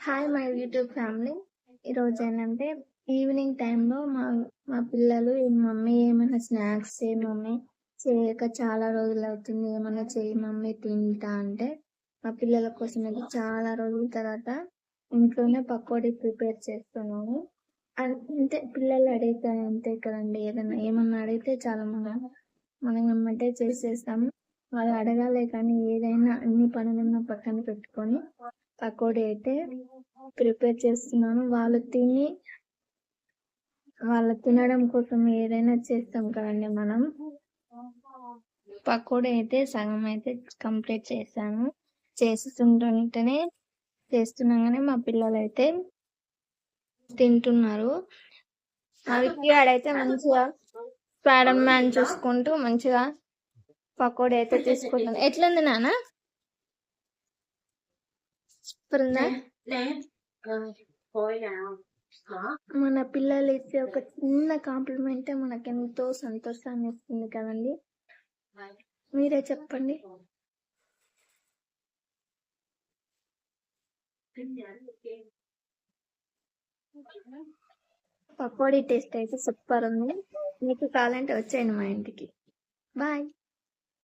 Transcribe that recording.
Hi my YouTube family. ఈరోజు ఏంటంటే evening టైంలో మా మా పిల్లలు మమ్మీ ఏమైనా స్నాక్స్ చేయి మమ్మీ, చేయక చాలా రోజులు అవుతుంది, ఏమైనా చేయి మమ్మీ తింటా అంటే మా పిల్లల కోసం అయితే చాలా రోజుల తర్వాత ఇంట్లోనే పకోడీ ప్రిపేర్ చేస్తున్నాను. అంటే పిల్లలు అడిగితే అంతే కదండి, ఏమన్నా అడిగితే చాలా మనం ఏమంటే చేసేస్తాము. వాళ్ళు అడగాలే కానీ ఏదైనా అన్ని పనులున్న పక్కన పెట్టుకొని పకోడీ అయితే ప్రిపేర్ చేస్తున్నాను. వాళ్ళు తినడం కోసం ఏదైనా చేస్తాం కదండి మనం. పకోడీ అయితే సగం అయితే కంప్లీట్ చేశాను. చేస్తున్నాగానే మా పిల్లలు అయితే తింటున్నారు. మా విక్కీగాడైతే మంచిగా స్పైడర్ మ్యాన్ చూసుకుంటూ మంచిగా పకోడీ అయితే తీసుకుంటాను. ఎట్లుంది నాన్న? సూపర్ ఉందా? మన పిల్లలు ఇచ్చే ఒక చిన్న కాంప్లిమెంట్ మనకు ఎంతో సంతోషాన్ని ఇస్తుంది కదండి. మీరే చెప్పండి. పకోడీ టేస్ట్ అయితే సూపర్ ఉంది. మీకు కావాలంటే వచ్చేయండి మా ఇంటికి. బాయ్.